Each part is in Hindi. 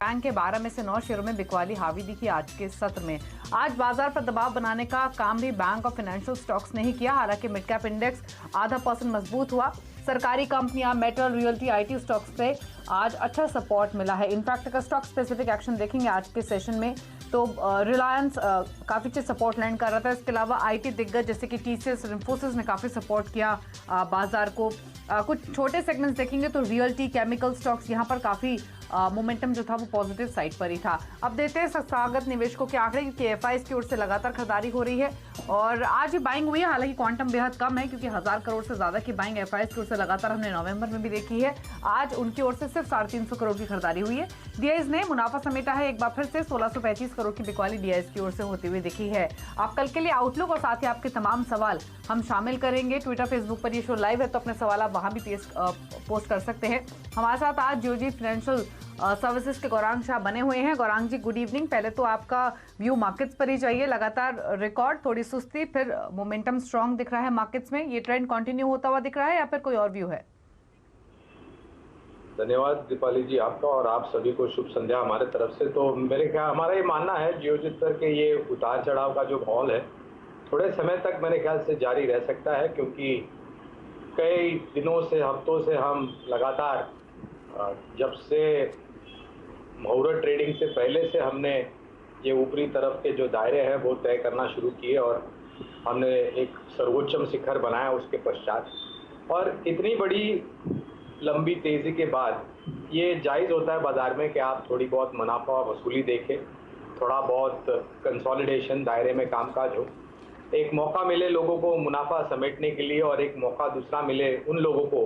बैंक के 12 में से 9 शेयरों में बिकवाली हावी दिखी आज के सत्र में। आज बाजार पर दबाव बनाने का काम भी बैंक और फाइनेंशियल स्टॉक्स ने ही किया। हालांकि मिड कैप इंडेक्स आधा % मजबूत हुआ। सरकारी कंपनियां, मेटल, रियल्टी, IT स्टॉक्स से आज अच्छा सपोर्ट मिला है। इनफैक्ट अगर स्टॉक स्पेसिफिक एक्शन देखेंगे आज के सेशन में तो रिलायंस काफ़ी अच्छे सपोर्ट लैंड कर रहा था। इसके अलावा IT दिग्गज जैसे कि TCS, इन्फोसिस ने काफ़ी सपोर्ट किया बाजार को। कुछ छोटे सेगमेंट्स देखेंगे तो रियल्टी, केमिकल स्टॉक्स यहाँ पर काफ़ी मोमेंटम जो था वो पॉजिटिव साइड पर ही था। अब देते हैं संस्थागत निवेशकों के आंकड़े, क्योंकि FIs की ओर से लगातार खरीदारी हो रही है और आज ही बाइंग हुई है। हालांकि क्वांटम बेहद कम है क्योंकि 1000 करोड़ से ज़्यादा की बाइंग FIs की ओर से लगातार हमने नवंबर में भी देखी है। आज उनकी ओर से सिर्फ 350 करोड़ की खरीदारी हुई है। DIs ने मुनाफा समेटा है। एक बार फिर से 1635 करोड़ की बिकवाली DIs की ओर से होती हुई दिखी है। आप कल के लिए आउटलुक और साथ ही आपके तमाम सवाल हम शामिल करेंगे। ट्विटर, फेसबुक पर ये शो लाइव है तो अपने सवाल आप वहाँ भी पोस्ट कर सकते हैं। हमारे साथ आज जियोजी फाइनेंशियल सर्विसेज के गौरांग शाह बने हुए हैं। गौरांग जी, गुड इवनिंग। पहले तो आपका व्यू मार्केट्स पर ही चाहिए। लगातार रिकॉर्ड, थोड़ी सुस्ती, फिर मोमेंटम स्ट्रांग दिख रहा है मार्केट्स में। ये ट्रेंड कंटिन्यू होता हुआ दिख रहा है या फिर कोई और व्यू है? धन्यवाद दीपाली जी आपका, और आप सभी को शुभ संध्या हमारे तरफ से। तो मेरे ख्याल हमारा ये मानना है जियोजित पर के ये उतार चढ़ाव का जो माहौल है थोड़े समय तक मेरे ख्याल से जारी रह सकता है, क्योंकि कई दिनों से, हफ्तों से हम लगातार जब से मुहूर्त ट्रेडिंग से पहले से हमने ये ऊपरी तरफ के जो दायरे हैं वो तय करना शुरू किए और हमने एक सर्वोच्चम शिखर बनाया उसके पश्चात। और इतनी बड़ी लंबी तेज़ी के बाद ये जायज़ होता है बाज़ार में कि आप थोड़ी बहुत मुनाफा वसूली देखें, थोड़ा बहुत कंसोलिडेशन, दायरे में कामकाज हो, एक मौका मिले लोगों को मुनाफा समेटने के लिए और एक मौका दूसरा मिले उन लोगों को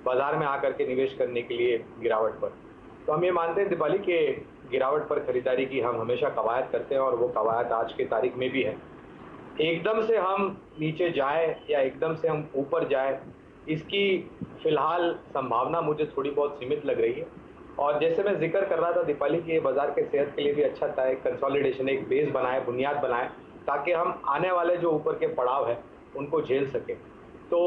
बाज़ार में आकर के निवेश करने के लिए गिरावट पर। तो हम ये मानते हैं दीपाली के गिरावट पर खरीदारी की हम हमेशा कवायद करते हैं और वो कवायद आज के तारीख में भी है। एकदम से हम नीचे जाए या एकदम से हम ऊपर जाए, इसकी फ़िलहाल संभावना मुझे थोड़ी बहुत सीमित लग रही है। और जैसे मैं जिक्र कर रहा था दीपाली कि ये बाज़ार के सेहत के लिए भी अच्छा था, एक कंसोलिडेशन, एक बेस बनाए, बुनियाद बनाए, ताकि हम आने वाले जो ऊपर के पड़ाव हैं उनको झेल सकें। तो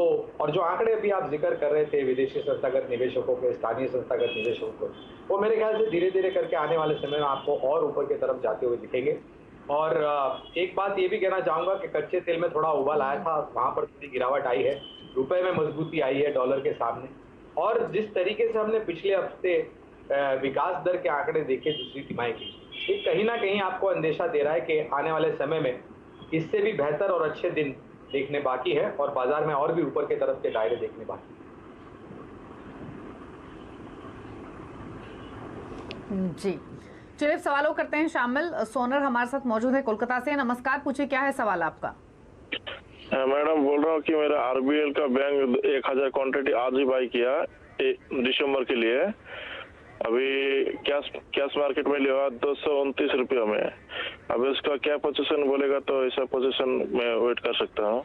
और जो आंकड़े अभी आप जिक्र कर रहे थे विदेशी संस्थागत निवेशकों के, स्थानीय संस्थागत निवेशकों को, वो मेरे ख्याल से धीरे धीरे करके आने वाले समय में आपको और ऊपर की तरफ जाते हुए दिखेंगे। और एक बात ये भी कहना चाहूँगा कि कच्चे तेल में थोड़ा उबाल आया था, वहाँ पर थोड़ी गिरावट आई है, रुपए में मजबूती आई है डॉलर के सामने। और जिस तरीके से हमने पिछले हफ्ते विकास दर के आंकड़े देखे दूसरी तिमाही की, ये कहीं ना कहीं आपको अंदेशा दे रहा है कि आने वाले समय में इससे भी बेहतर और अच्छे दिन देखने बाकी है और बाजार में और भी ऊपर के तरफ के दायरे देखने बाकी है। जी चलिए सवालों करते हैं शामिल। सोनर हमारे साथ मौजूद है कोलकाता से। नमस्कार, पूछिए क्या है सवाल आपका? मैडम बोल रहा हूँ कि मेरा RBL का बैंक 1000 क्वांटिटी आज ही बाई किया दिसंबर के लिए। अभी कैश मार्केट में लिया 229 रुपये में। अब इसका क्या पोजीशन बोलेगा तो ऐसा पोजीशन में वेट कर सकता हूँ।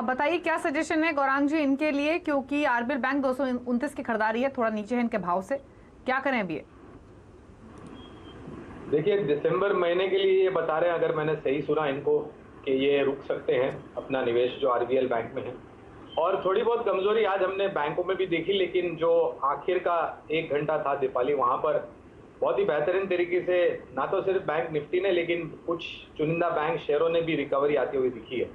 बताइए क्या सजेशन है गौरांग जी इनके लिए, क्योंकि RBL बैंक 229 की खरीदारी है, थोड़ा नीचे है इनके भाव से, क्या करें अभी? देखिए दिसंबर महीने के लिए ये बता रहे हैं, अगर मैंने सही सुना इनको, कि ये रुक सकते हैं अपना निवेश जो RBL बैंक में है। और थोड़ी बहुत कमजोरी आज हमने बैंकों में भी देखी, लेकिन जो आखिर का 1 घंटा था दीपाली, वहाँ पर बहुत ही बेहतरीन तरीके से ना तो सिर्फ बैंक निफ्टी ने लेकिन कुछ चुनिंदा बैंक शेयरों ने भी रिकवरी आती हुई दिखी है।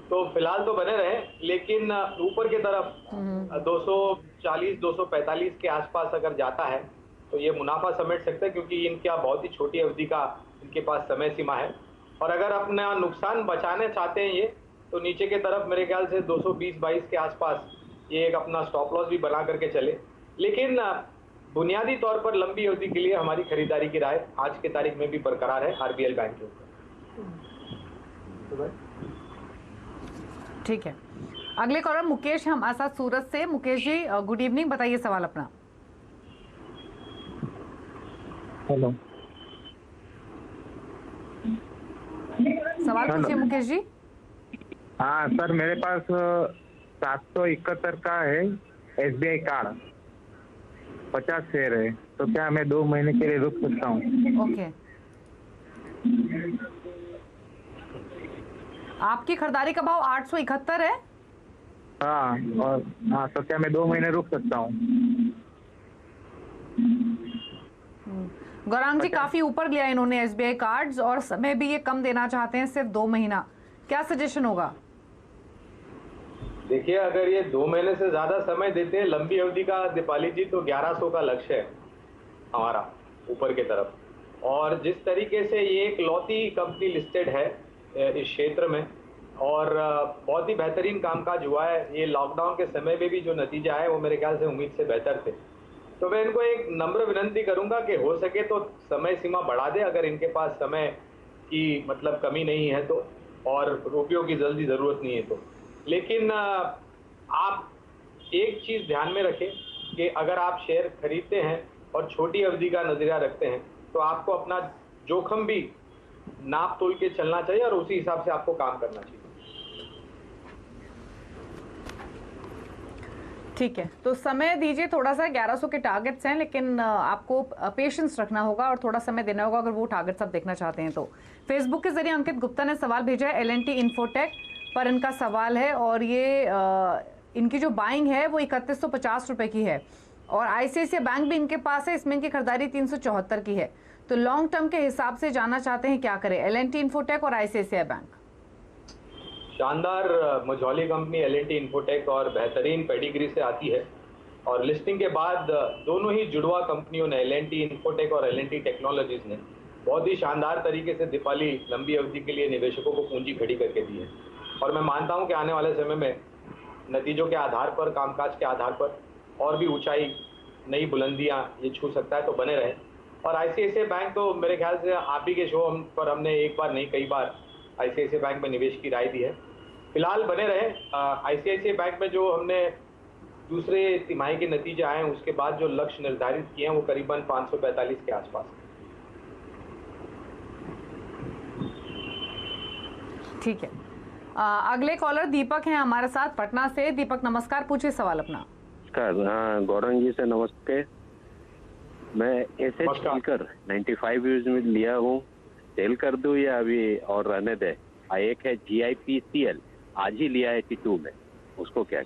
तो फिलहाल तो बने रहे, लेकिन ऊपर की तरफ 240-245 के आसपास अगर जाता है तो ये मुनाफा समेट सकता है, क्योंकि इनका बहुत ही छोटी अवधि का इनके पास समय सीमा है। और अगर अपना नुकसान बचाने चाहते हैं ये, तो नीचे के तरफ मेरे ख्याल से 220-22 के आसपास ये एक अपना स्टॉप लॉस भी बना करके चले। लेकिन बुनियादी तौर पर लंबी अवधि के लिए हमारी खरीदारी की राय आज की तारीख में भी बरकरार है RBL बैंक के ऊपर। ठीक है, अगले कॉलर मुकेश हमारे साथ सूरत से। मुकेश जी गुड इवनिंग, बताइए सवाल अपना। हेलो, सवाल पूछिए मुकेश जी। हाँ सर, मेरे पास 771 का है SBI कार्ड, 50 शेयर है, तो क्या मैं 2 महीने के लिए रुक सकता हूँ? ओके, आपकी खरीदारी का भाव 871 है। हाँ, और हाँ, तो क्या मैं 2 महीने रुक सकता हूँ? गौरांग जी, काफी ऊपर लिया इन्होंने एसबीआई कार्ड्स, और समय भी ये कम देना चाहते हैं, सिर्फ 2 महीना। क्या सजेशन होगा? देखिए, अगर ये 2 महीने से ज्यादा समय देते हैं लंबी अवधि का दीपाली जी, तो 1100 का लक्ष्य है हमारा ऊपर की तरफ। और जिस तरीके से ये एक लौती कंपनी लिस्टेड है इस क्षेत्र में, और बहुत ही बेहतरीन कामकाज हुआ है, ये लॉकडाउन के समय में भी जो नतीजा है वो मेरे ख्याल से उम्मीद से बेहतर थे। तो मैं इनको एक नम्र विनंती करूंगा कि हो सके तो समय सीमा बढ़ा दे, अगर इनके पास समय की मतलब कमी नहीं है तो, और रुपयों की जल्दी ज़रूरत नहीं है तो। लेकिन आप एक चीज़ ध्यान में रखें कि अगर आप शेयर खरीदते हैं और छोटी अवधि का नज़रिया रखते हैं तो आपको अपना जोखिम भी नाप तोल के चलना चाहिए और उसी हिसाब से आपको काम करना चाहिए। ठीक है, तो समय दीजिए थोड़ा सा। 1100 के टारगेट्स हैं, लेकिन आपको पेशेंस रखना होगा और थोड़ा समय देना होगा अगर वो टारगेट्स आप देखना चाहते हैं तो। फेसबुक के जरिए अंकित गुप्ता ने सवाल भेजा है, L&T इन्फोटेक पर इनका सवाल है, और ये इनकी जो बाइंग है वो 3150 रुपए की है, और ICICI बैंक भी इनके पास है, इसमें इनकी खरीदारी 374 की है। तो लॉन्ग टर्म के हिसाब से जानना चाहते हैं क्या करें, L&T इन्फोटेक और ICICI बैंक? शानदार मझौली कंपनी L&T इन्फोटेक और बेहतरीन पेडिग्री से आती है, और लिस्टिंग के बाद दोनों ही जुड़वा कंपनियों ने, L&T इन्फोटेक और L&T टेक्नोलॉजीज ने, बहुत ही शानदार तरीके से दीपाली लंबी अवधि के लिए निवेशकों को पूंजी खड़ी करके दी है। और मैं मानता हूं कि आने वाले समय में नतीजों के आधार पर, कामकाज के आधार पर और भी ऊंचाई, नई बुलंदियां ये छू सकता है, तो बने रहे। और ICICI बैंक तो मेरे ख्याल से आप ही के शो पर हमने एक बार नहीं कई बार ICICI बैंक में निवेश की राय दी है, फिलहाल बने रहे। ICICI बैंक में जो हमने दूसरे तिमाही के नतीजे आए हैं उसके बाद जो लक्ष्य निर्धारित किए हैं वो करीबन 545 के आसपास। ठीक है, अगले कॉलर दीपक हैं हमारे साथ पटना से। दीपक नमस्कार, पूछिए सवाल अपना। नमस्कार, हाँ गौरंग जी से नमस्ते। मैं ऐसे कर 95 यूज में लिया हूँ, सेल कर दूं या अभी और रहने दे? एक है GIPCL, आज ही लिया है T2 में, उसको क्या?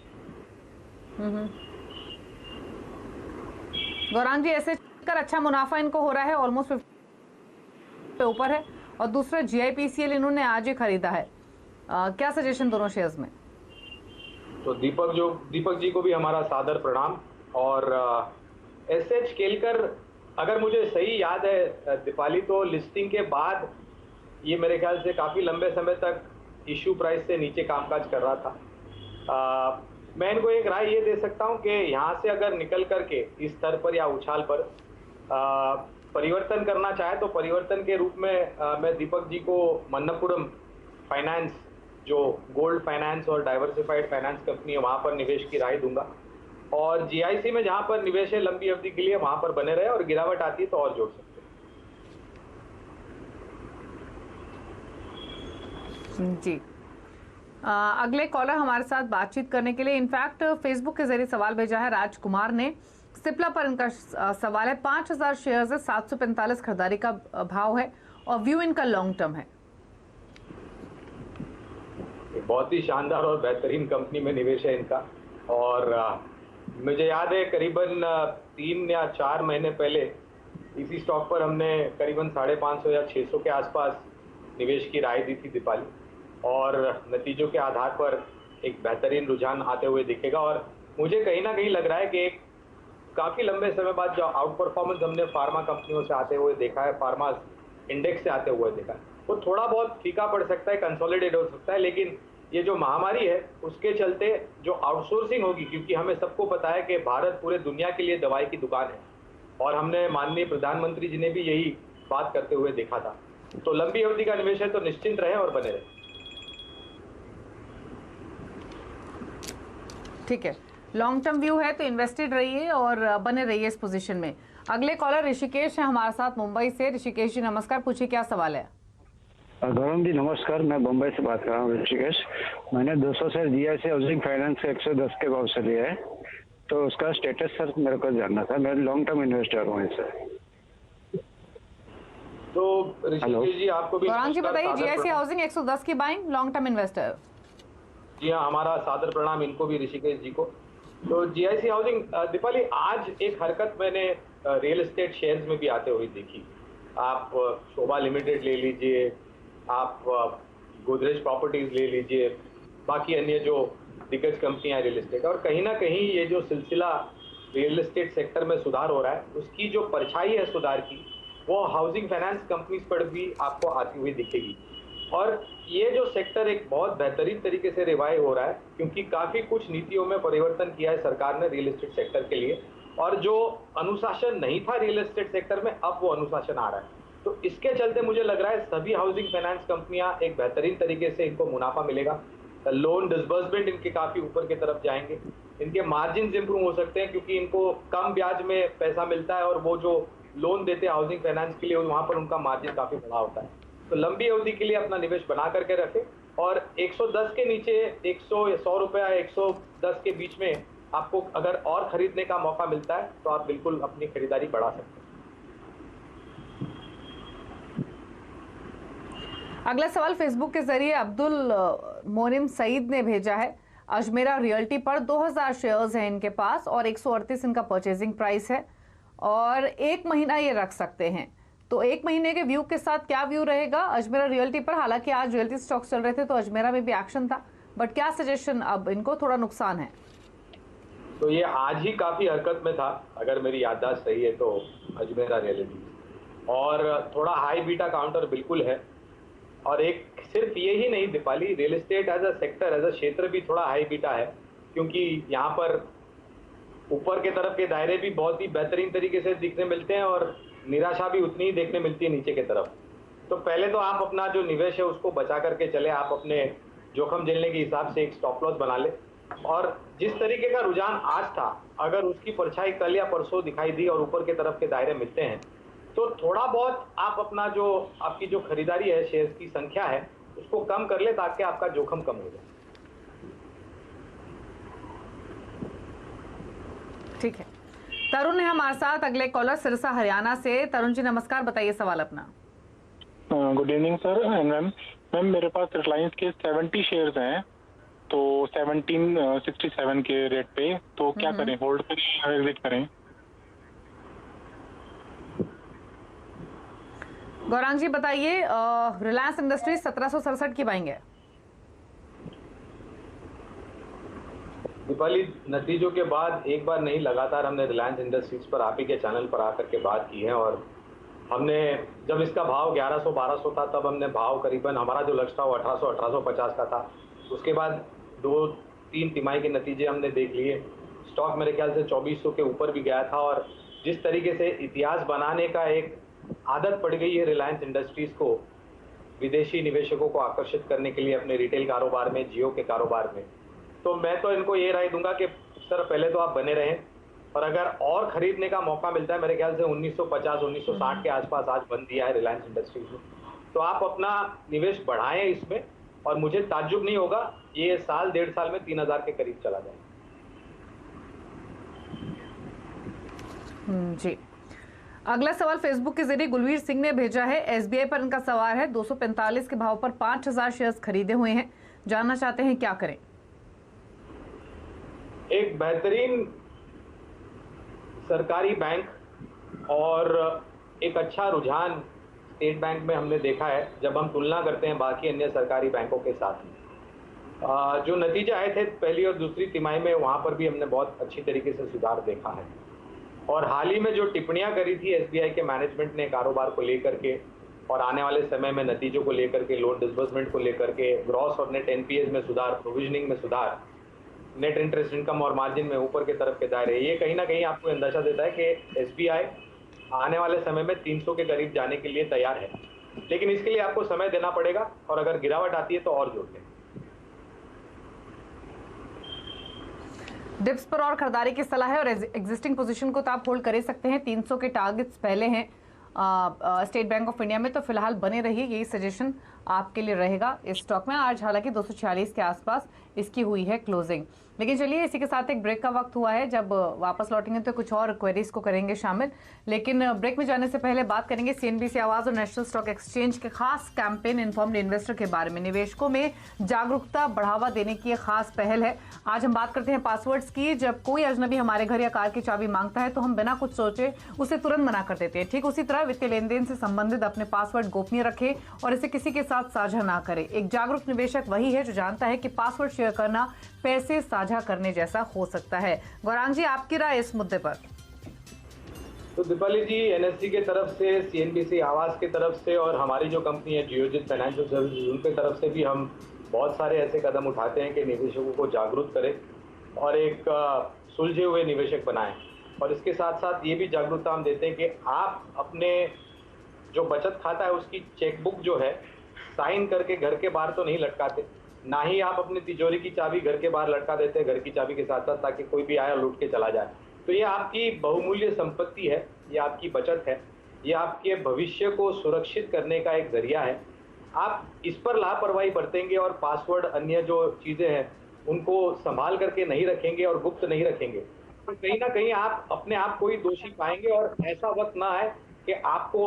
गौरांग जी, ऐसे कर अच्छा मुनाफा इनको हो रहा है, ऑलमोस्ट 50 पे ऊपर है, और दूसरा GIPCL इन्होंने आज ही खरीदा है। क्या सजेशन दोनों शेयर्स में? तो दीपक जी को भी हमारा सादर प्रणाम। और SH केलकर, अगर मुझे सही याद है दीपाली, तो लिस्टिंग के बाद ये मेरे ख्याल से काफ़ी लंबे समय तक इशू प्राइस से नीचे कामकाज कर रहा था। मैं इनको एक राय ये दे सकता हूँ कि यहाँ से अगर निकल करके इस स्तर पर या उछाल पर परिवर्तन करना चाहे तो परिवर्तन के रूप में मैं दीपक जी को मन्नपुरम फाइनेंस, जो गोल्ड फाइनेंस और डाइवर्सिफाइड फाइनेंस कंपनी है, वहाँ पर निवेश की राय दूंगा। और GIC में जहाँ पर निवेश है लंबी अवधि के लिए, वहाँ पर बने रहे, और गिरावट आती है तो और जोड़ सकते हैं। जी, अगले कॉलर हमारे साथ बातचीत करने के लिए इनफैक्ट फेसबुक के जरिए सवाल भेजा है राजकुमार ने। सिप्ला पर इनका सवाल है, 5000 शेयर्स है, 745 खरीदारी का भाव है, और व्यू इनका लॉन्ग टर्म है। बहुत ही शानदार और बेहतरीन कंपनी में निवेश है इनका। और मुझे याद है करीबन 3 या 4 महीने पहले इसी स्टॉक पर हमने करीबन 550 या 600 के आसपास निवेश की राय दी थी दीपाली, और नतीजों के आधार पर एक बेहतरीन रुझान आते हुए दिखेगा। और मुझे कहीं ना कहीं लग रहा है कि एक काफ़ी लंबे समय बाद जो आउट परफॉर्मेंस हमने फार्मा कंपनियों से आते हुए देखा है, फार्मा इंडेक्स से आते हुए देखा है, वो थोड़ा बहुत फीका पड़ सकता है, कंसोलिडेट हो सकता है, लेकिन ये जो महामारी है उसके चलते जो आउटसोर्सिंग होगी, क्योंकि हमें सबको पता है कि भारत पूरे दुनिया के लिए दवाई की दुकान है, और हमने माननीय प्रधानमंत्री जी ने भी यही बात करते हुए देखा था। तो लंबी अवधि का निवेश है तो निश्चिंत रहे और बने रहे। ठीक है, लॉन्ग टर्म व्यू है तो इन्वेस्टेड रहिए और बने रहिए इस पोजीशन में। अगले कॉलर ऋषिकेश है हमारे साथ मुंबई से। ऋषिकेश जी नमस्कार, पूछिए क्या सवाल है? गौरव जी नमस्कार, मैं मुंबई से बात कर रहा हूँ ऋषिकेश। मैंने 200 शेयर GIC हाउसिंग फाइनेंस के 110 के भाव से लिया है, तो उसका स्टेटस सर मेरे को जानना था। मैं लॉन्ग टर्म इन्वेस्टर हूँ इससे। तो ऋषिकेश जी आपको भी गौरांग जी बताइए, GIC हाउसिंग 110 की बाइंग, लॉन्ग टर्म इन्वेस्टर? जी हाँ, हमारा सादर प्रणाम इनको भी, ऋषिकेश जी को। तो जीआईसी हाउसिंग, दीपाली, आज एक हरकत मैंने रियल एस्टेट शेयर्स में भी आते हुए देखी। आप शोभा लिमिटेड ले लीजिए, आप गोदरेज प्रॉपर्टीज ले लीजिए, बाकी अन्य जो दिग्गज कंपनियां रियल एस्टेट, और कहीं ना कहीं ये जो सिलसिला रियल एस्टेट सेक्टर में सुधार हो रहा है, उसकी जो परछाई है सुधार की, वो हाउसिंग फाइनेंस कंपनीज पर भी आपको आती हुई दिखेगी। और ये जो सेक्टर एक बहुत बेहतरीन तरीके से रिवाइव हो रहा है, क्योंकि काफ़ी कुछ नीतियों में परिवर्तन किया है सरकार ने रियल एस्टेट सेक्टर के लिए, और जो अनुशासन नहीं था रियल एस्टेट सेक्टर में, अब वो अनुशासन आ रहा है। तो इसके चलते मुझे लग रहा है सभी हाउसिंग फाइनेंस कंपनियां एक बेहतरीन तरीके से इनको मुनाफा मिलेगा, लोन डिसबर्समेंट इनके काफ़ी ऊपर की तरफ जाएंगे, इनके मार्जिन इंप्रूव हो सकते हैं क्योंकि इनको कम ब्याज में पैसा मिलता है, और वो जो लोन देते हैं हाउसिंग फाइनेंस के लिए वहाँ पर उनका मार्जिन काफ़ी बड़ा होता है। तो लंबी अवधि के लिए अपना निवेश बना करके रखें, और 110 के नीचे 100 या 100 रुपये या 110 के बीच में आपको अगर और खरीदने का मौका मिलता है तो आप बिल्कुल अपनी खरीदारी बढ़ा सकते हैं। अगला सवाल फेसबुक के जरिए अब्दुल मोनिम सईद ने भेजा है। अजमेरा रियल्टी पर 2000 शेयर्स हैं इनके पास और 138 इनका परचेजिंग प्राइस है, और 1 महीना ये रख सकते हैं। तो 1 महीने के व्यू के साथ क्या व्यू रहेगा अजमेरा रियल्टी पर? हालांकि आज रियल्टी स्टॉक्स चल रहे थे तो अजमेरा में भी एक्शन था, बट क्या सजेशन? अब इनको थोड़ा नुकसान है। तो ये आज ही काफ़ी हरकत में था, अगर मेरी याददाश्त सही है तो, अजमेरा रियल्टी, और थोड़ा हाई बीटा काउंटर बिल्कुल है। और एक सिर्फ ये ही नहीं Deepali, real estate as a sector, as a क्षेत्र भी थोड़ा हाई बीटा है, क्योंकि यहाँ पर ऊपर के तरफ के दायरे भी बहुत ही बेहतरीन तरीके से दिखने मिलते हैं और निराशा भी उतनी ही देखने मिलती है नीचे की तरफ। तो पहले तो आप अपना जो निवेश है उसको बचा करके चले, आप अपने जोखिम झेलने के हिसाब से एक स्टॉप लॉस बना ले, और जिस तरीके का रुझान आज था, अगर उसकी परछाई कल या परसों दिखाई दी और ऊपर के तरफ के दायरे मिलते हैं, तो थोड़ा बहुत आप अपना जो आपकी जो खरीदारी है, शेयर्स की संख्या है, उसको कम कर ले ताकि आपका जोखिम कम हो जाए। ठीक है, तरुण है हमारे साथ, अगले कॉलर सिरसा हरियाणा से। तरुण जी नमस्कार, बताइए सवाल अपना। Good evening sir. मैम मेरे पास रिलायंस के 70 शेयर्स हैं, तो 1767 के रेट पे, तो क्या करें, होल्ड करें या एग्जिट करें? गौरांग जी बताइए, रिलायंस इंडस्ट्रीज 1767 की बाइंग है। दीपाली, नतीजों के बाद एक बार नहीं, लगातार हमने रिलायंस इंडस्ट्रीज पर आप ही के चैनल पर आकर के बात की है, और हमने जब इसका भाव 1100-1200 था तब हमने भाव करीबन, हमारा जो लक्ष्य था वो 1800-1850 का था। उसके बाद 2-3 तिमाही के नतीजे हमने देख लिए, स्टॉक मेरे ख्याल से 2400 के ऊपर भी गया था, और जिस तरीके से इतिहास बनाने का एक आदत पड़ गई है रिलायंस इंडस्ट्रीज को विदेशी निवेशकों को आकर्षित करने के लिए अपने रिटेल कारोबार में, जियो के कारोबार में, तो मैं तो इनको ये राय दूंगा कि सर पहले तो आप बने रहें, और अगर और खरीदने का मौका मिलता है, मेरे ख्याल से 1950-1960 के आसपास आज बंद दिया है रिलायंस इंडस्ट्रीज में, तो आप अपना निवेश बढ़ाएं इसमें, और मुझे ताज्जुब नहीं होगा ये साल 1.5 साल में 3000 के करीब चला जाए। जी, अगला सवाल फेसबुक के जरिए गुलवीर सिंह ने भेजा है। एसबीआई पर इनका सवाल है, 245 के भाव पर 5000 शेयर्स खरीदे हुए हैं, जानना चाहते हैं क्या करें? एक बेहतरीन सरकारी बैंक और एक अच्छा रुझान स्टेट बैंक में हमने देखा है, जब हम तुलना करते हैं बाकी अन्य सरकारी बैंकों के साथ में। जो नतीजे आए थे पहली और दूसरी तिमाही में, वहाँ पर भी हमने बहुत अच्छी तरीके से सुधार देखा है, और हाल ही में जो टिप्पणियां करी थी एसबीआई के मैनेजमेंट ने कारोबार को लेकर के, और आने वाले समय में नतीजों को लेकर के, लोन डिसबर्समेंट को लेकर के, ग्रॉस और नेट एनपीएस में सुधार, प्रोविजनिंग में सुधार, नेट इंटरेस्ट इनकम और मार्जिन में ऊपर के तरफ के दायरे, ये कहीं ना कहीं आपको अंदाजा देता है कि एसबीआई आने वाले समय में 300 के करीब जाने के लिए तैयार है, लेकिन इसके लिए आपको समय देना पड़ेगा, और अगर गिरावट आती है तो और जोड़ लें। डिप्स पर और खरीदारी की सलाह है, और एग्जिस्टिंग पोजीशन को तो आप होल्ड कर ही सकते हैं। 300 के टारगेट्स पहले हैं स्टेट बैंक ऑफ इंडिया में, तो फिलहाल बने रहिए, यही सजेशन आपके लिए रहेगा इस स्टॉक में। आज हालांकि 246 के आसपास इसकी हुई है क्लोजिंग। लेकिन चलिए इसी के साथ एक ब्रेक का वक्त हुआ है, जब वापस लौटेंगे तो कुछ और क्वेरीज को करेंगे शामिल। लेकिन ब्रेक में जाने से पहले बात करेंगे सीएनबीसी आवाज और नेशनल स्टॉक एक्सचेंज के खास कैंपेन इन्फॉर्म्ड इन्वेस्टर के बारे में। निवेशकों में जागरूकता बढ़ावा देने की एक खास पहल है। आज हम बात करते हैं पासवर्ड्स की। जब कोई अजनबी हमारे घर या कार की चाबी मांगता है तो हम बिना कुछ सोचे उसे तुरंत मना कर देते हैं। ठीक उसी तरह वित्तीय लेन देन से संबंधित अपने पासवर्ड गोपनीय रखें और इसे किसी के साथ साझा ना करें। एक जागरूक निवेशक वही है जो जानता है कि पासवर्ड शेयर करना पैसे साझा करने जैसा हो सकता है। गौरांग जी, आपकी राय इस मुद्दे पर? तो दीपाली जी, एनएससी के तरफ से, सीएनबीसी आवास के तरफ से और हमारी जो कंपनी है जियोजित फाइनेंशियल सर्विसेज, उनके तरफ से भी हम बहुत सारे ऐसे कदम उठाते हैं कि निवेशकों को जागरूक करें और एक सुलझे हुए निवेशक बनाएं। और इसके साथ साथ ये भी जागरूकता हम देते हैं कि आप अपने जो बचत खाता है उसकी चेकबुक जो है साइन करके घर के बाहर तो नहीं लटकाते, ना ही आप अपनी तिजोरी की चाबी घर के बाहर लटका देते हैं घर की चाबी के साथ साथ, ताकि कोई भी आया लूट के चला जाए। तो ये आपकी बहुमूल्य संपत्ति है, ये आपकी बचत है, ये आपके भविष्य को सुरक्षित करने का एक जरिया है। आप इस पर लापरवाही बरतेंगे और पासवर्ड अन्य जो चीज़ें हैं उनको संभाल करके नहीं रखेंगे और गुप्त नहीं रखेंगे तो कहीं ना कहीं आप अपने आप को ही दोषी पाएंगे और ऐसा वक्त ना आए कि आपको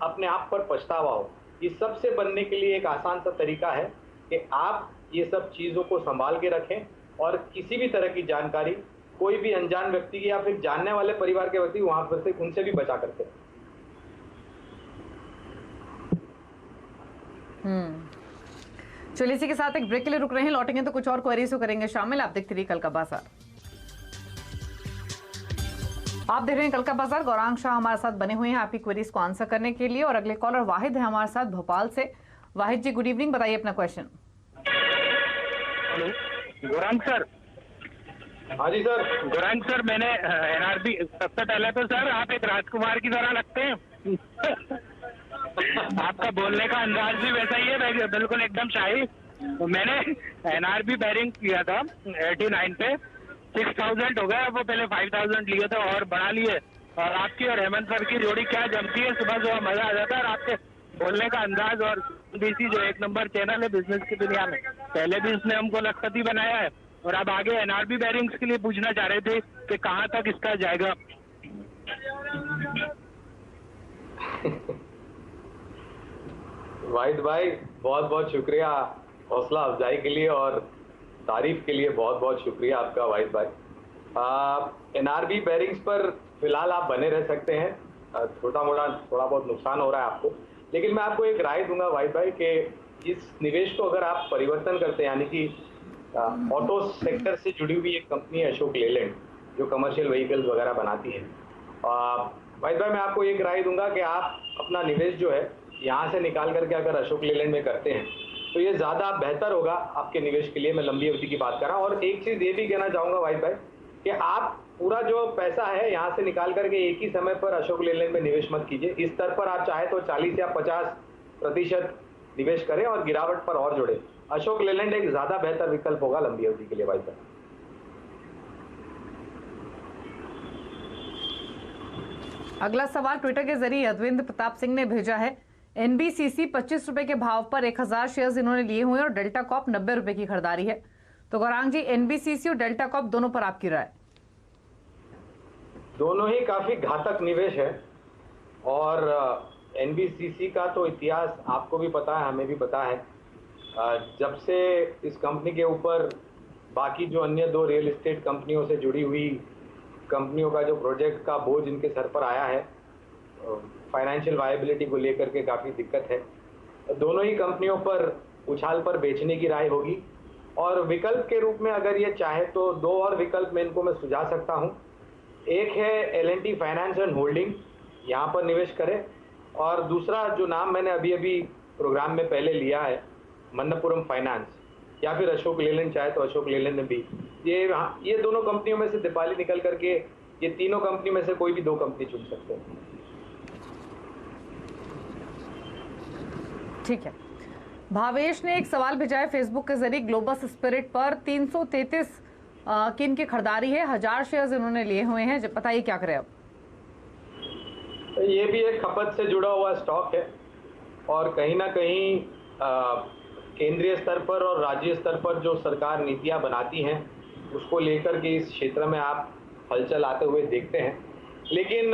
अपने आप पर पछतावा हो। इस सब से बनने के लिए एक आसान सा तरीका है कि आप ये सब चीज़ों को संभाल के रखें और किसी भी तरह की जानकारी कोई भी अनजान व्यक्ति की या फिर जानने वाले परिवार के व्यक्ति वहां पर से उनसे भी बचा करते हैं। चलिए इसी के साथ एक ब्रेक के लिए रुक रहे हैं, लौटेंगे तो कुछ और क्वेरीज को करेंगे शामिल। आप देखते रहिए कल का बाजार। आप देख रहे हैं कल का बाजार। गौरांग शाह हमारे साथ बने हुए हैं आपकी क्वेरीज को आंसर करने के लिए और अगले कॉलर वाहिद है हमारे साथ भोपाल से। वाहिद जी, गुड इवनिंग, बताइए अपना क्वेश्चन। Hello Gaurang sir. हाँ जी सर। गौरांग सर, मैंने एनआरबी, सबसे पहले तो सर आप एक राजकुमार की तरह लगते हैं। आपका बोलने का अंदाज भी वैसा ही है, बिल्कुल एकदम शाही। तो मैंने एनआरबी बैरिंग किया था 89 पे, 6000 हो गया। वो पहले 5000 लिए थे और बढ़ा लिए। और आपकी और हेमंत सर की जोड़ी क्या जमती है, सुबह सुबह मजा आ जाता है। और आपके बोलने का अंदाज और बीसी जो एक नंबर चैनल है बिजनेस की दुनिया में, पहले भी इसने हमको लखपति बनाया है। और अब आगे एनआरबी बैरिंग्स के लिए पूछना चाह रहे थे कि कहाँ तक इसका जाएगा। वाहिद भाई, बहुत बहुत शुक्रिया हौसला अफजाई के लिए और तारीफ के लिए बहुत बहुत शुक्रिया आपका वाहिद भाई। एनआरबी बैरिंग्स पर फिलहाल आप बने रह सकते हैं। थोड़ा बहुत नुकसान हो रहा है आपको, लेकिन मैं आपको एक राय दूंगा वाहिद भाई कि इस निवेश को अगर आप परिवर्तन करते हैं, यानी कि ऑटो सेक्टर से जुड़ी हुई एक कंपनी है अशोक लेलैंड जो कमर्शियल व्हीकल्स वगैरह बनाती है। वाहिद भाई, मैं आपको एक राय दूंगा कि आप अपना निवेश जो है यहाँ से निकाल करके अगर अशोक लेलैंड में करते हैं तो ये ज़्यादा बेहतर होगा आपके निवेश के लिए। मैं लंबी अवधि की बात कर रहा हूँ। और एक चीज़ ये भी कहना चाहूँगा वाहिद भाई कि आप पूरा जो पैसा है यहाँ से निकाल करके एक ही समय पर अशोक लेलैंड में निवेश मत कीजिए। इस स्तर पर आप चाहे तो 40 या 50% निवेश करें और गिरावट पर और जोड़े। अशोक लेलैंड एक ज़्यादा बेहतर विकल्प होगा लंबी अवधि के लिए वाहिद भाई। अगला सवाल ट्विटर के जरिए अद्विंद प्रताप सिंह ने भेजा है। एनबीसीसी 25 रुपए के भाव पर 1000 शेयर्स इन्होंने लिए हुए और डेल्टा कॉप 90 रुपए की खरीदारी है। तो गौरांग जी, एनबीसीसी और डेल्टा कॉप दोनों पर आपकी राय? दोनों ही काफी घातक निवेश है और एनबीसीसी का तो इतिहास आपको भी पता है, हमें भी पता है। जब से इस कंपनी के ऊपर बाकी जो अन्य दो रियल एस्टेट कंपनियों से जुड़ी हुई कंपनियों का जो प्रोजेक्ट का बोझ इनके सर पर आया है, फाइनेंशियल वायबिलिटी को लेकर के काफ़ी दिक्कत है। दोनों ही कंपनियों पर उछाल पर बेचने की राय होगी। और विकल्प के रूप में अगर ये चाहे तो दो और विकल्प में इनको मैं सुझा सकता हूँ। एक है L&T फाइनेंस एंड होल्डिंग, यहाँ पर निवेश करें। और दूसरा जो नाम मैंने अभी अभी प्रोग्राम में पहले लिया है, मन्नपुरम फाइनेंस, या फिर अशोक लेलैंड, चाहे तो अशोक लेलैंड में भी। ये दोनों कंपनियों में से दीपाली निकल करके ये तीनों कंपनी में से कोई भी दो कंपनी चुन सकते हैं। ठीक है। भावेश ने एक सवाल भेजा है फेसबुक के जरिए। ग्लोबस स्पिरिट पर 333 की इनकी खरीदारी है, 1000 शेयर्स इन्होंने लिए हुए हैं। बताइए क्या करें अब? ये भी एक खपत से जुड़ा हुआ स्टॉक है और कहीं ना कहीं केंद्रीय स्तर पर और राज्य स्तर पर जो सरकार नीतियां बनाती हैं उसको लेकर के इस क्षेत्र में आप हलचल आते हुए देखते हैं, लेकिन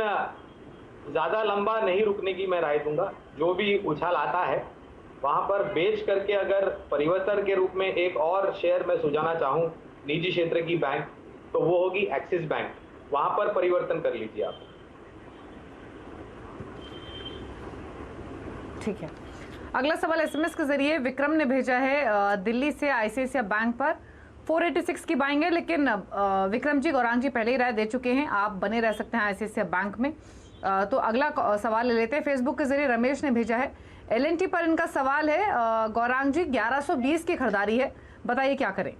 ज़्यादा लंबा नहीं रुकने की मैं राय दूंगा। जो भी उछाल आता है वहाँ पर बेच करके अगर परिवर्तन के रूप में एक और शेयर मैं सुझाना चाहूँ निजी क्षेत्र की बैंक, तो वो होगी एक्सिस बैंक। वहाँ पर परिवर्तन कर लीजिए आप। ठीक है, अगला सवाल एसएमएस के जरिए विक्रम ने भेजा है दिल्ली से आईसीआईसीआई बैंक पर 486 की बाइंग है, लेकिन विक्रम जी गौरांग जी पहले ही राय दे चुके हैं, आप बने रह सकते हैं आईसीआईसीआई बैंक में। तो अगला सवाल ले लेते हैं। फेसबुक के जरिए रमेश ने भेजा है एलएनटी पर इनका सवाल है गौरांग जी 1120 की खरीदारी है, बताइए क्या करें।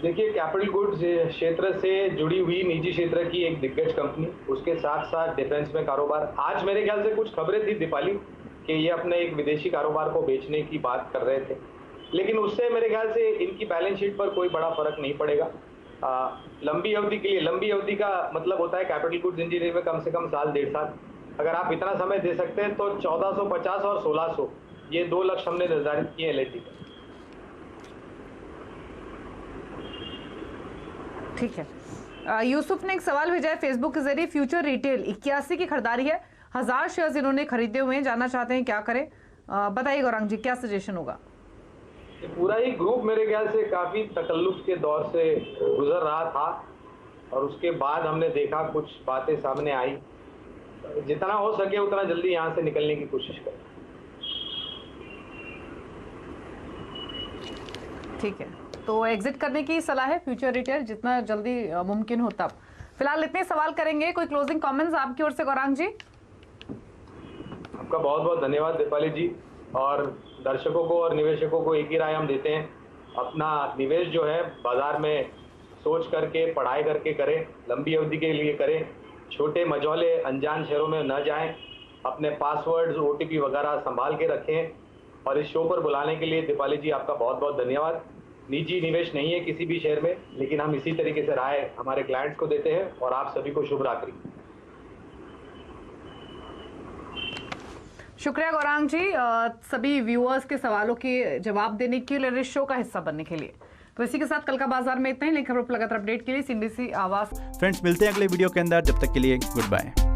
देखिए, कैपिटल गुड्स क्षेत्र से जुड़ी हुई निजी क्षेत्र की एक दिग्गज कंपनी, उसके साथ साथ डिफेंस में कारोबार। आज मेरे ख्याल से कुछ खबरें थी दीपाली कि ये अपने एक विदेशी कारोबार को बेचने की बात कर रहे थे, लेकिन उससे मेरे ख्याल से इनकी बैलेंस शीट पर कोई बड़ा फर्क नहीं पड़ेगा। लंबी अवधि के लिए, लंबी अवधि का मतलब होता है कैपिटल गुड्स इंजीनियरिंग में कम से कम साल 1.5 साल। अगर आप इतना समय दे सकते हैं तो 1450 और 1600 ये 2 लक्ष्य हमने निर्धारित किए एलएनटी पर। ठीक है, यूसुफ ने एक सवाल भेजा है फेसबुक के जरिए फ्यूचर रिटेल 81 की खरीदारी है, 1000 शेयर्स इन्होंने खरीदे हुए हैं, जानना चाहते हैं क्या करें, बताइए गौरांग जी क्या सजेशन होगा। पूरा ही ग्रुप मेरे ख्याल से काफी तकल्लुफ के दौर से गुजर रहा था और उसके बाद हमने देखा कुछ बातें सामने आई। जितना हो सके उतना जल्दी यहाँ से निकलने की कोशिश करें। ठीक है, तो एग्जिट करने की सलाह है फ्यूचर रिटेल जितना जल्दी मुमकिन हो तब। फिलहाल इतने सवाल करेंगे, कोई क्लोजिंग कमेंट्स आपकी ओर से गौरांग जी? आपका बहुत बहुत धन्यवाद दीपाली जी, और दर्शकों को और निवेशकों को एक ही राय हम देते हैं, अपना निवेश जो है बाजार में सोच करके पढ़ाई करके करें, लंबी अवधि के लिए करें, छोटे मझौले अनजान शहरों में न जाएं, अपने पासवर्ड्स ओटीपी वगैरह संभाल के रखें। और इस शो पर बुलाने के लिए दीपाली जी आपका बहुत बहुत धन्यवाद। निजी निवेश नहीं है किसी भी शेयर में, लेकिन हम इसी तरीके से राय हमारे क्लाइंट्स को देते हैं। और आप सभी को शुभ रात्रि। शुक्रिया गौरांग जी सभी व्यूअर्स के सवालों के जवाब देने के लिए, इस शो का हिस्सा बनने के लिए। तो इसी के साथ कल का बाजार में इतना ही। लेकिन खबरों पर लगातार अपडेट के लिए CNBC आवाज। फ्रेंड्स, मिलते हैं अगले वीडियो के अंदर, जब तक के लिए गुड बाय।